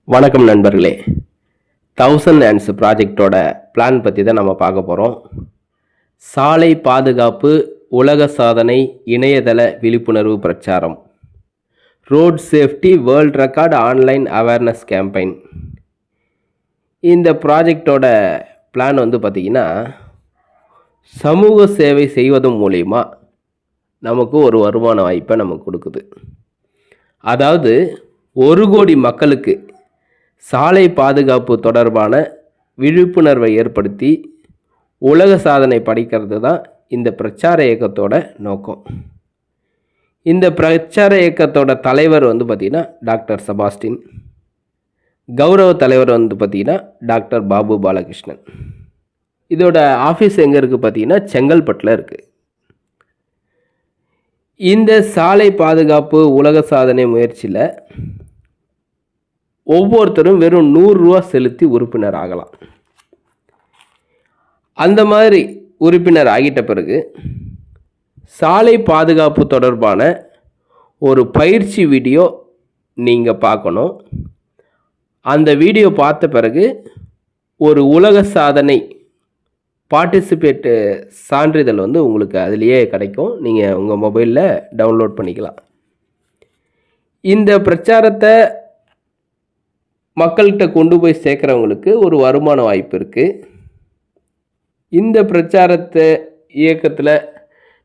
வணக்கம் நண்பர்களே. 1000 Hands ப்ராஜெக்டோட plan பற்றி தான் நம்ம பார்க்க போகிறோம். சாலை பாதுகாப்பு உலக சாதனை இணையதள விழிப்புணர்வு பிரச்சாரம், road safety world record online awareness campaign. இந்த ப்ராஜெக்டோட பிளான் பார்த்திங்கன்னா, சமூக சேவை செய்வதன் மூலிமா நமக்கு ஒரு வருமான வாய்ப்பை நமக்கு கொடுக்குது. அதாவது 1 கோடி மக்களுக்கு சாலை பாதுகாப்பு தொடர்பான விழிப்புணர்வை ஏற்படுத்தி உலக சாதனை படைக்கிறது தான் இந்த பிரச்சார இயக்கத்தோட நோக்கம். இந்த பிரச்சார இயக்கத்தோட தலைவர் பார்த்திங்கன்னா டாக்டர் செபாஸ்டின், கௌரவ தலைவர் பார்த்திங்கன்னா டாக்டர் பாபு பாலகிருஷ்ணன். இதோட ஆஃபீஸ் எங்கே இருக்குது பார்த்திங்கன்னா செங்கல்பட்டில் இருக்குது. இந்த சாலை பாதுகாப்பு உலக சாதனை முயற்சியில் ஒவ்வொருத்தரும் வெறும் 100 ரூபா செலுத்தி உறுப்பினர் ஆகலாம். அந்த மாதிரி உறுப்பினர் ஆகிட்ட பிறகு சாலை பாதுகாப்பு தொடர்பான ஒரு பயிற்சி வீடியோ நீங்கள் பார்க்கணும். அந்த வீடியோ பார்த்த பிறகு ஒரு உலக சாதனை பார்ட்டிசிபேட்டு சான்றிதழ் உங்களுக்கு அதிலேயே கிடைக்கும். நீங்கள் உங்கள் மொபைலில் டவுன்லோட் பண்ணிக்கலாம். இந்த பிரச்சாரத்தை மக்கள்கிட்ட கொண்டு போய் சேர்க்குறவங்களுக்கு ஒரு வருமான வாய்ப்பு இருக்குது. இந்த பிரச்சாரத்தை இயக்கத்தில்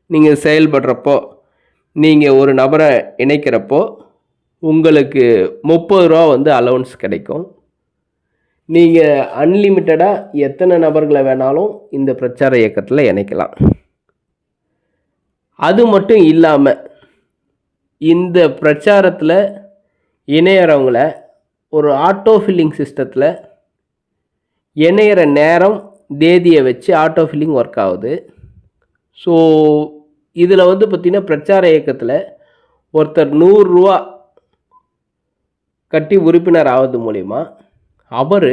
நீங்கள் செயல்படுறப்போ, நீங்கள் ஒரு நபரை இணைக்கிறப்போ உங்களுக்கு 30 ரூபா அலவன்ஸ் கிடைக்கும். நீங்கள் அன்லிமிட்டடாக எத்தனை நபர்களை வேணாலும் இந்த பிரச்சார இயக்கத்தில் இணைக்கலாம். அது மட்டும் இல்லாமல் இந்த பிரச்சாரத்தில் இணையறவங்கள ஒரு ஆட்டோ ஃபில்லிங் சிஸ்டத்தில் இணையிற நேரம் தேதியை வச்சு ஆட்டோ ஃபில்லிங் ஒர்க் ஆகுது. ஸோ இதில் பார்த்திங்கன்னா பிரச்சார இயக்கத்தில் ஒருத்தர் 100 ரூபா கட்டி உறுப்பினர் ஆவது மூலிமா அவர்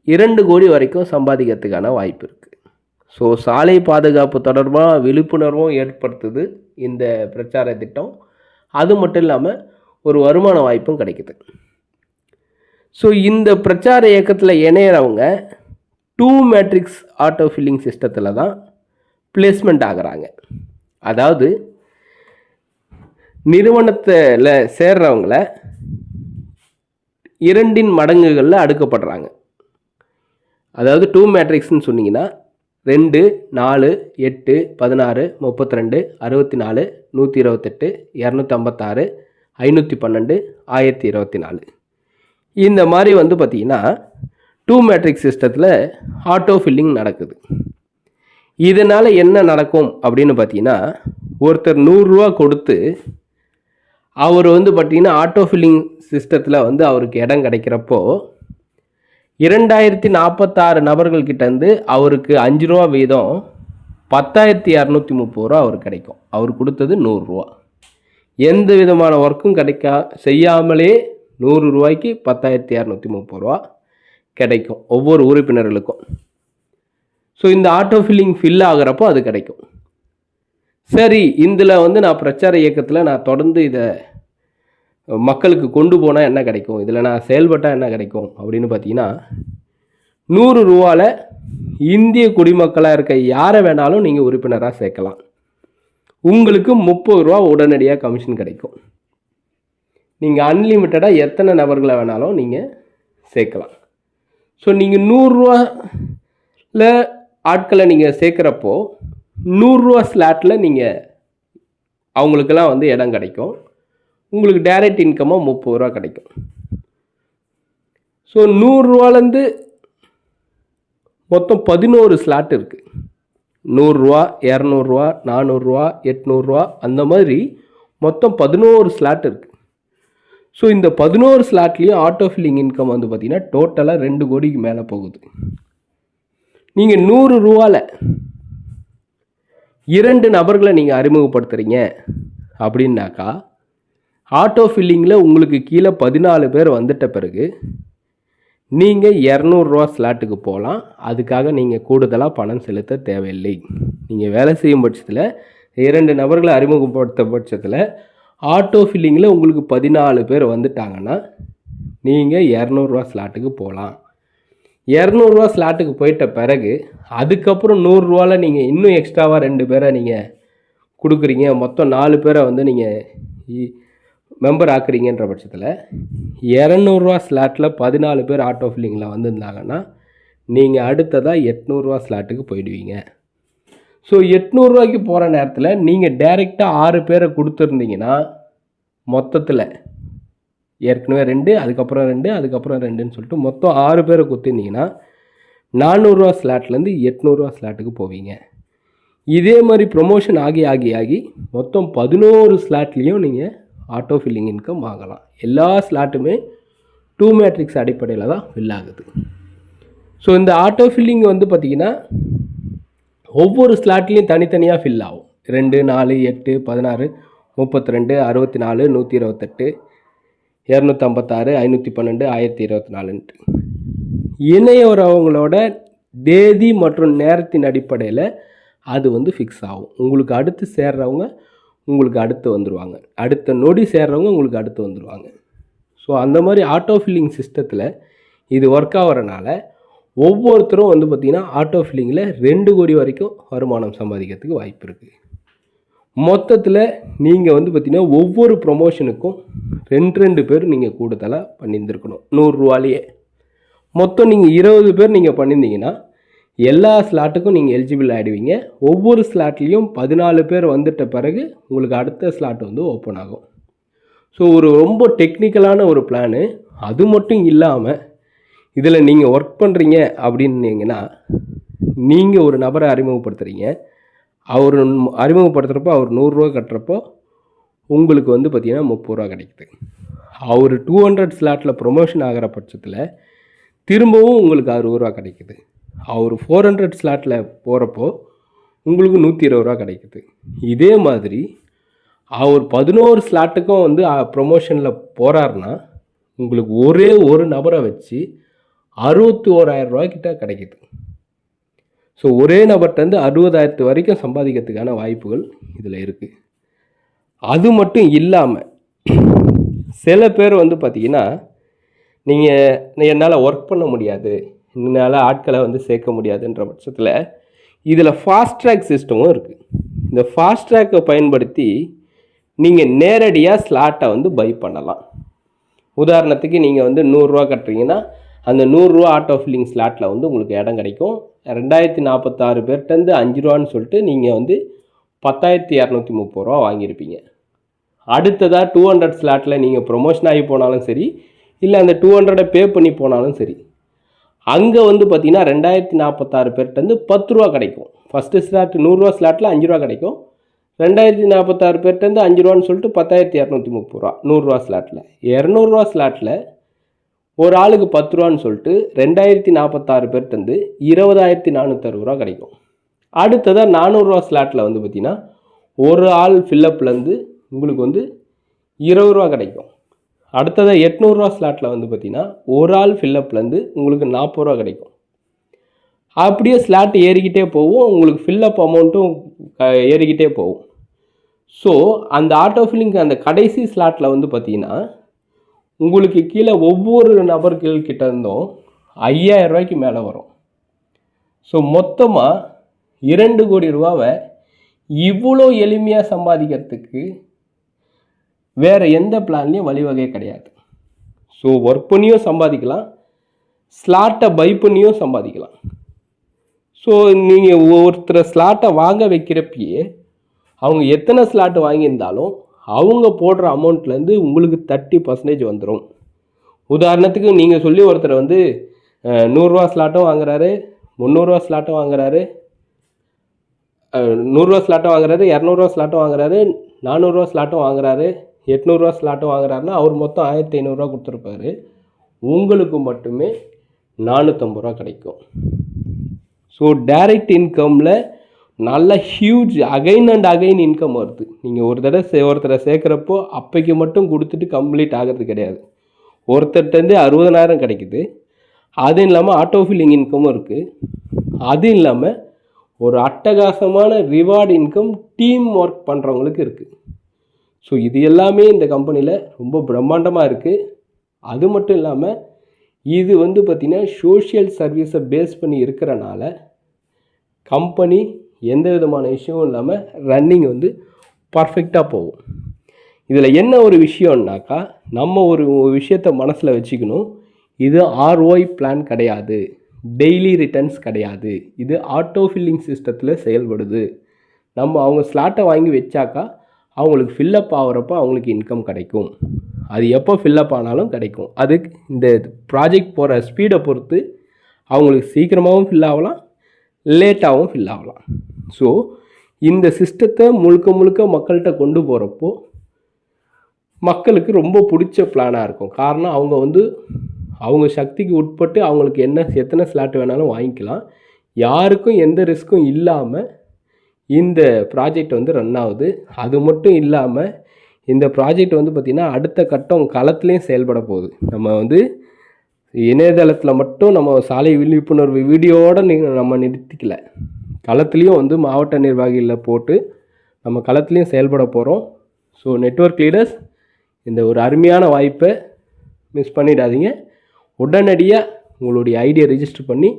2 கோடி வரைக்கும் சம்பாதிக்கிறதுக்கான வாய்ப்பு இருக்குது. ஸோ சாலை பாதுகாப்பு தொடர்பாக விழிப்புணர்வும் ஏற்படுத்துது இந்த பிரச்சார திட்டம். அது மட்டும் இல்லாமல் ஒரு வருமான வாய்ப்பும் கிடைக்குது. ஸோ இந்த பிரச்சார இயக்கத்தில் இணையறவங்க 2 மேட்ரிக்ஸ் ஆட்டோ ஃபில்லிங் சிஸ்டத்தில் தான் பிளேஸ்மெண்ட் ஆகிறாங்க. அதாவது நிறுவனத்தில் சேர்றவங்கள 2 மடங்குகளில் அடுக்கப்படுறாங்க. அதாவது 2 மேட்ரிக்ஸ்ன்னு சொன்னீங்கன்னா 2, 4, 8, 16, 32, 64, 128, 256, 512, 1024. இந்த மாதிரி பார்த்திங்கன்னா 2 மேட்ரிக்ஸ் சிஸ்டத்தில் ஆட்டோ ஃபில்லிங் நடக்குது. இதனால் என்ன நடக்கும் அப்படின்னு பார்த்தீங்கன்னா, ஒருத்தர் 100 ரூபா கொடுத்து அவர் பார்த்திங்கன்னா ஆட்டோ ஃபில்லிங் சிஸ்டத்தில் அவருக்கு இடம் கிடைக்கிறப்போ 2046 நபர்கள்கிட்டேருந்து அவருக்கு 5 ரூபா வீதம் 10,230 ரூபா அவருக்கு கிடைக்கும். அவர் கொடுத்தது 100 ரூபா. எந்த விதமான ஒர்க்கும் செய்யாமலே 100 ரூபாய்க்கு 10,230 ரூபா கிடைக்கும் ஒவ்வொரு உறுப்பினர்களுக்கும். ஸோ இந்த ஆட்டோ ஃபில்லிங் ஃபில் ஆகிறப்போ அது கிடைக்கும். சரி, இதில் நான் பிரச்சார இயக்கத்தில் நான் தொடர்ந்து இதை மக்களுக்கு கொண்டு போனால் என்ன கிடைக்கும், இதில் நான் செயல்பட்டால் என்ன கிடைக்கும் அப்படின்னு பார்த்தீங்கன்னா, 100 ரூபாவில் இந்திய குடிமக்களாக இருக்க யாரை வேணாலும் நீங்கள் உறுப்பினராக சேர்க்கலாம். உங்களுக்கு 30 ரூபா உடனடியாக கமிஷன் கிடைக்கும். நீங்கள் அன்லிமிட்டடாக எத்தனை நபர்களை வேணாலும் நீங்கள் சேர்க்கலாம். ஸோ நீங்கள் 100 ரூபாவில் ஆட்களை நீங்கள் சேர்க்குறப்போ 100 ரூபா ஸ்லாட்டில் நீங்கள் அவங்களுக்கெல்லாம் இடம் கிடைக்கும். உங்களுக்கு டைரக்ட் இன்கமாக 30 ரூபா கிடைக்கும். ஸோ 100 ரூபாலேருந்து மொத்தம் 11 ஸ்லாட் இருக்குது. 100 ரூபா, 200 ரூபா, 400 ரூபா, 800 ரூபா, அந்த மாதிரி மொத்தம் 11 ஸ்லாட் இருக்குது. ஸோ இந்த 11 ஸ்லாட்லேயும் ஆட்டோ ஃபில்லிங் இன்கம் பார்த்திங்கன்னா டோட்டலாக 2 கோடிக்கு மேலே போகுது. நீங்கள் 100 ரூபாவில் 2 நபர்களை நீங்கள் அறிமுகப்படுத்துகிறீங்க அப்படின்னாக்கா, ஆட்டோ ஃபில்லிங்கில் உங்களுக்கு கீழே 14 பேர் வந்துட்ட பிறகு நீங்கள் 200 ரூபா ஸ்லாட்டுக்கு போகலாம். அதுக்காக நீங்கள் கூடுதலாக பணம் செலுத்த தேவையில்லை. நீங்கள் வேலை செய்யும் பட்சத்தில் 2 நபர்களை அறிமுகப்படுத்த பட்சத்தில் ஆட்டோ ஃபில்லிங்கில் உங்களுக்கு 14 பேர் வந்துட்டாங்கன்னா நீங்கள் 200 ஸ்லாட்டுக்கு போகலாம். 200 ஸ்லாட்டுக்கு போயிட்ட பிறகு அதுக்கப்புறம் 100 நீங்கள் இன்னும் எக்ஸ்ட்ராவாக 2 பேரை நீங்கள் கொடுக்குறீங்க, மொத்தம் 4 பேரை வந்து நீங்கள் மெம்பர் ஆக்குறீங்கன்ற பட்சத்தில் 200 ஸ்லாட்டில் 14 பேர் ஆட்டோ ஃபில்லிங்கில் வந்திருந்தாங்கன்னா நீங்கள் அடுத்ததாக 800 ஸ்லாட்டுக்கு போயிடுவீங்க. ஸோ 800 போகிற நேரத்தில் நீங்கள் டைரெக்டாக 6 பேரை கொடுத்துருந்தீங்கன்னா மொத்தத்தில் ஏற்கனவே 2, அதுக்கப்புறம் 2, அதுக்கப்புறம் 2ன்னு சொல்லிட்டு மொத்தம் 6 பேரை கொடுத்துருந்தீங்கன்னா 400 ஸ்லாட்லேருந்து 800 ஸ்லாட்டுக்கு போவீங்க. இதே மாதிரி ப்ரொமோஷன் ஆகி ஆகி ஆகி மொத்தம் 11 ஸ்லாட்லேயும் நீங்கள் ஆட்டோ ஃபில்லிங் இன்கம் வாங்கலாம். எல்லா ஸ்லாட்டுமே 2 மேட்ரிக்ஸ் அடிப்படையில் தான் ஃபில் ஆகுது. ஸோ இந்த ஆட்டோ ஃபில்லிங் வந்து பார்த்திங்கன்னா ஒவ்வொரு ஸ்லாட்லேயும் தனித்தனியாக ஃபில் ஆகும். 2, 4, 8, 16, 32, 64, 128, 256, 512, 1024ன்ட்டு இணையவரவங்களோட தேதி மற்றும் நேரத்தின் அடிப்படையில் அது வந்து ஃபிக்ஸ் ஆகும். உங்களுக்கு அடுத்து சேர்றவங்க உங்களுக்கு அடுத்து வந்துடுவாங்க, அடுத்த நொடி சேர்றவங்க உங்களுக்கு அடுத்து வந்துடுவாங்க. ஸோ அந்த மாதிரி ஆட்டோ ஃபில்லிங் சிஸ்டத்தில் இது ஒர்க் ஆகிறனால ஒவ்வொருத்தரும் வந்து பார்த்திங்கன்னா ஆட்டோ ஃபில்லிங்கில் 2 கோடி வரைக்கும் வருமானம் சம்பாதிக்கிறதுக்கு வாய்ப்பு இருக்குது. மொத்தத்தில் நீங்கள் வந்து பார்த்திங்கன்னா ஒவ்வொரு ப்ரொமோஷனுக்கும் 2 பேர் நீங்கள் கூடுதலாக பண்ணியிருந்துருக்கணும். 100 மொத்தம் நீங்கள் 20 பேர் நீங்கள் பண்ணியிருந்தீங்கன்னா எல்லா ஸ்லாட்டுக்கும் நீங்கள் எலிஜிபிள் ஆகிடுவீங்க. ஒவ்வொரு ஸ்லாட்லேயும் 14 பேர் வந்துட்ட பிறகு உங்களுக்கு அடுத்த ஸ்லாட் வந்து ஓப்பன் ஆகும். ஸோ ரொம்ப டெக்னிக்கலான ஒரு பிளானு. அது மட்டும் இல்லாமல் இதில் நீங்கள் ஒர்க் பண்ணுறீங்க அப்படின்னீங்கன்னா நீங்கள் ஒரு நபரை அறிமுகப்படுத்துகிறீங்க. அவர் அறிமுகப்படுத்துகிறப்போ அவர் 100 கட்டுறப்போ உங்களுக்கு வந்து பார்த்திங்கன்னா 30 கிடைக்குது. அவர் 200 ஸ்லாட்டில் ப்ரொமோஷன் ஆகிற பட்சத்தில் திரும்பவும் உங்களுக்கு 60 கிடைக்குது. அவர் 400 ஸ்லாட்டில் போகிறப்போ உங்களுக்கு 120 கிடைக்குது. இதே மாதிரி அவர் 11 ஸ்லாட்டுக்கும் வந்து ப்ரொமோஷனில் போகிறாருன்னா உங்களுக்கு ஒரே ஒரு நபரை வச்சு 61,000 கிட்ட கிடைக்குது. ஸோ ஒரே நபர்கிட்டருந்து 60,000 வரைக்கும் சம்பாதிக்கிறதுக்கான வாய்ப்புகள் இதில் இருக்குது. அது மட்டும் இல்லாமல் சில பேர் வந்து பார்த்திங்கன்னா நீங்கள் என்னால் ஒர்க் பண்ண முடியாது, என்னால் ஆட்களை வந்து சேர்க்க முடியாதுன்ற பட்சத்தில் இதில் ஃபாஸ்ட் ட்ராக் சிஸ்டமும் இருக்குது. இந்த ஃபாஸ்ட் ட்ராக்கை பயன்படுத்தி நீங்கள் நேரடியாக ஸ்லாட்டை வந்து பை பண்ணலாம். உதாரணத்துக்கு நீங்கள் வந்து 100 கட்டுறீங்கன்னா அந்த 100 ஆட்டோ ஃபில்லிங் ஸ்லாட்டில் வந்து உங்களுக்கு இடம் கிடைக்கும். 2046 பேர்கிட்டருந்து 5 ரூபான்னு சொல்லிட்டு நீங்கள் வந்து 10,230 வாங்கியிருப்பீங்க. அடுத்ததாக 200 ஸ்லாட்டில் நீங்கள் ப்ரொமோஷன் ஆகி போனாலும் சரி, இல்லை அந்த 200 பே பண்ணி போனாலும் சரி, அங்கே வந்து பார்த்திங்கன்னா 2046 பேர்கிட்டருந்து 10 ரூபா கிடைக்கும். ஃபஸ்ட்டு ஸ்லாட் 100 ஸ்லாட்டில் 5 ரூபா கிடைக்கும். 2046 பேர்கிட்டருந்து 5 ரூபான்னு சொல்லிட்டு 10,230 100 ஸ்லாட்டில். 200 ஸ்லாட்டில் ஒரு ஆளுக்கு 10 ரூபான்னு சொல்லிட்டு 2046 பேர்கிட்டருந்து 20,460 கிடைக்கும். அடுத்ததாக 400 ஸ்லாட்டில் வந்து பார்த்திங்கன்னா ஒரு ஆள் ஃபில்லப்லேருந்து உங்களுக்கு வந்து 20 ரூபா கிடைக்கும். அடுத்ததாக 800 ஸ்லாட்டில் வந்து பார்த்திங்கன்னா ஒரு ஆள் ஃபில்லப்லேருந்து உங்களுக்கு 40 ரூபா கிடைக்கும். அப்படியே ஸ்லாட் ஏறிக்கிட்டே போகும், உங்களுக்கு ஃபில்லப் அமௌண்ட்டும் ஏறிக்கிட்டே போகும். ஸோ அந்த ஆட்டோ ஃபில்லிங் அந்த கடைசி ஸ்லாட்டில் வந்து பார்த்திங்கன்னா உங்களுக்கு கீழே ஒவ்வொரு நபர்கள்கிட்ட இருந்தும் 5,000 மேலே வரும். ஸோ மொத்தமாக 2 கோடி ரூபாவை இவ்வளோ எளிமையாக சம்பாதிக்கிறதுக்கு வேறு எந்த பிளான்லேயும் வழிவகை கிடையாது. ஸோ ஒர்க் பண்ணியும் சம்பாதிக்கலாம், ஸ்லாட்டை பை பண்ணியும் சம்பாதிக்கலாம். ஸோ நீங்கள் ஒருத்தரை ஸ்லாட்டை வாங்க வைக்கிறப்பயே அவங்க எத்தனை ஸ்லாட்டு வாங்கியிருந்தாலும் அவங்க போடுற அமௌண்ட்லேருந்து உங்களுக்கு 30% வந்துடும். உதாரணத்துக்கு நீங்கள் சொல்லி ஒருத்தர் வந்து 100 ஸ்லாட்டும் வாங்குறாரு, 300 ஸ்லாட்டும் வாங்குறாரு, 100 ஸ்லாட்டும் வாங்குறாரு, 200 ஸ்லாட்டும் வாங்குறாரு, 400 ஸ்லாட்டும் வாங்குறாரு, 800 ஸ்லாட்டும் வாங்குறாருன்னா அவர் மொத்தம் 1,500 கொடுத்துருப்பாரு. உங்களுக்கு மட்டுமே 450 கிடைக்கும். ஸோ டைரக்ட் இன்கமில் நல்ல huge again and again income வருது. நீங்கள் ஒரு தடவை ஒருத்தரை சேர்க்குறப்போ அப்போக்கு மட்டும் கொடுத்துட்டு கம்ப்ளீட் ஆகிறது கிடையாது. ஒருத்தர்கிட்டருந்து 60,000 கிடைக்குது. அதுவும் இல்லாமல் ஆட்டோ ஃபில்லிங் இன்கமும் இருக்குது. அதுவும் இல்லாமல் ஒரு அட்டகாசமான ரிவார்டு இன்கம் டீம் ஒர்க் பண்ணுறவங்களுக்கு இருக்குது. ஸோ இது எல்லாமே இந்த கம்பெனியில் ரொம்ப பிரம்மாண்டமாக இருக்குது. அது மட்டும் இல்லாமல் இது வந்து பார்த்திங்கன்னா சோஷியல் சர்வீஸை பேஸ் பண்ணி இருக்கிறனால கம்பெனி எந்த விதமான விஷயமும் இல்லாமல் ரன்னிங் வந்து பர்ஃபெக்டாக போகும். இதில் என்ன ஒரு விஷயம்னாக்கா, நம்ம ஒரு விஷயத்தை மனசில் வச்சுக்கணும். இது ROI பிளான் கிடையாது, டெய்லி ரிட்டர்ன்ஸ் கிடையாது. இது ஆட்டோ ஃபில்லிங் சிஸ்டத்தில் செயல்படுது. நம்ம அவங்க ஸ்லாட்டை வாங்கி வச்சாக்கா அவங்களுக்கு ஃபில்லப் ஆகிறப்போ அவங்களுக்கு இன்கம் கிடைக்கும். அது எப்போ ஃபில்லப் ஆனாலும் கிடைக்கும். அது இந்த ப்ராஜெக்ட் போகிற ஸ்பீடை பொறுத்து அவங்களுக்கு சீக்கிரமாகவும் ஃபில் ஆகலாம், லேட்டாகவும் ஃபில் ஆகலாம். ஸோ இந்த சிஸ்டத்தை முழுக்க முழுக்க மக்கள்கிட்ட கொண்டு போகிறப்போ மக்களுக்கு ரொம்ப பிடிச்ச பிளானாக இருக்கும். காரணம் அவங்க சக்திக்கு உட்பட்டு அவங்களுக்கு எத்தனை ஸ்லாட் வேணாலும் வாங்கிக்கலாம். யாருக்கும் எந்த ரிஸ்க்கும் இல்லாமல் இந்த ப்ராஜெக்ட் வந்து ரன் ஆகுது. அது மட்டும் இல்லாமல் இந்த ப்ராஜெக்ட் வந்து பார்த்திங்கன்னா அடுத்த கட்டம் களத்துலேயும் செயல்பட போகுது. நம்ம இணையதளத்தில் மட்டும் நம்ம சாலை விழிப்புணர்வு வீடியோவோடு நம்ம நிறுத்திக்கல, களத்துலேயும் மாவட்ட நிர்வாகிகளில் போட்டு நம்ம களத்துலேயும் செயல்பட போகிறோம். ஸோ நெட்வொர்க் லீடர்ஸ், இந்த ஒரு அருமையான வாய்ப்பை மிஸ் பண்ணிடாதீங்க. உடனடியாக உங்களுடைய ஐடியை ரிஜிஸ்டர் பண்ணி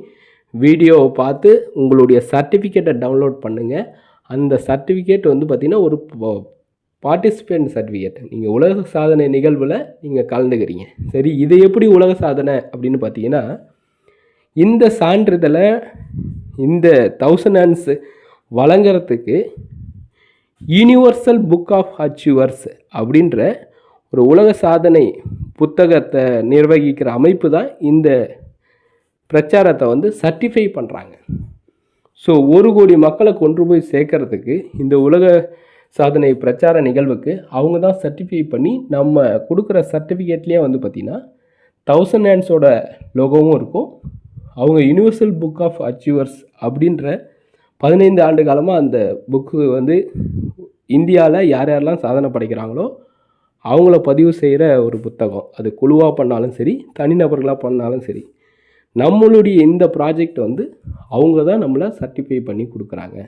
வீடியோவை பார்த்து உங்களுடைய சர்டிஃபிகேட்டை டவுன்லோட் பண்ணுங்கள். அந்த சர்டிஃபிகேட் பார்த்திங்கன்னா ஒரு பார்ட்டிசிபேண்ட் சர்டிஃபிகேட். நீங்கள் உலக சாதனை நிகழ்வில் நீங்கள் கலந்துக்கிறீங்க. சரி, இது எப்படி உலக சாதனை அப்படின்னு பார்த்தீங்கன்னா, இந்த சான்றிதழை இந்த 1000 hands வழங்குறதுக்கு யூனிவர்சல் புக் ஆஃப் அச்சீவர்ஸ் அப்படின்ற ஒரு உலக சாதனை புத்தகத்தை நிர்வகிக்கிற அமைப்பு தான் இந்த பிரச்சாரத்தை சர்டிஃபை பண்ணுறாங்க. ஸோ 1 கோடி மக்களை கொண்டு போய் சேர்க்கறதுக்கு இந்த உலக சாதனை பிரச்சார நிகழ்வுக்கு அவங்க தான் சர்டிஃபை பண்ணி நம்ம கொடுக்குற சர்டிஃபிகேட்லேயே பார்த்திங்கன்னா 1000 handsோட லோகோவும் இருக்கும். அவங்க யூனிவர்சல் புக் ஆஃப் அச்சீவர்ஸ் அப்படின்ற 15 ஆண்டு காலமாக அந்த புக்கு இந்தியாவில் யாரெல்லாம் சாதனை படைக்கிறாங்களோ அவங்கள பதிவு செய்கிற ஒரு புத்தகம். அது குழுவாக பண்ணாலும் சரி, தனிநபர்களாக பண்ணாலும் சரி, நம்மளுடைய இந்த ப்ராஜெக்ட் அவங்க தான் நம்மளை சர்டிஃபை பண்ணி கொடுக்குறாங்க.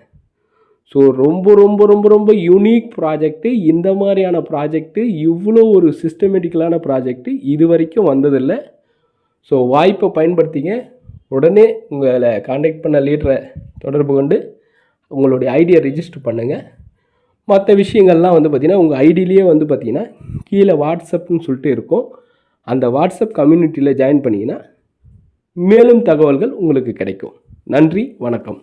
ஸோ ரொம்ப ரொம்ப ரொம்ப ரொம்ப யூனிக் ப்ராஜெக்ட்டு. இந்த மாதிரியான ப்ராஜெக்ட்டு, இவ்வளோ ஒரு சிஸ்டமேட்டிக்கலான ப்ராஜெக்ட்டு இது வரைக்கும் வந்ததில்லை. ஸோ வாய்ப்பை பயன்படுத்திங்க. உடனே உங்களை காண்டாக்ட் பண்ண லீடரை தொடர்பு கொண்டு உங்களுடைய ஐடியை ரிஜிஸ்டர் பண்ணுங்கள். மற்ற விஷயங்கள்லாம் பார்த்திங்கன்னா உங்கள் ஐடியிலேயே பார்த்திங்கன்னா கீழே வாட்ஸ்அப்னு சொல்லிட்டு இருக்கும். அந்த வாட்ஸ்அப் கம்யூனிட்டியில் ஜாயின் பண்ணிங்கன்னா மேலும் தகவல்கள் உங்களுக்கு கிடைக்கும். நன்றி, வணக்கம்.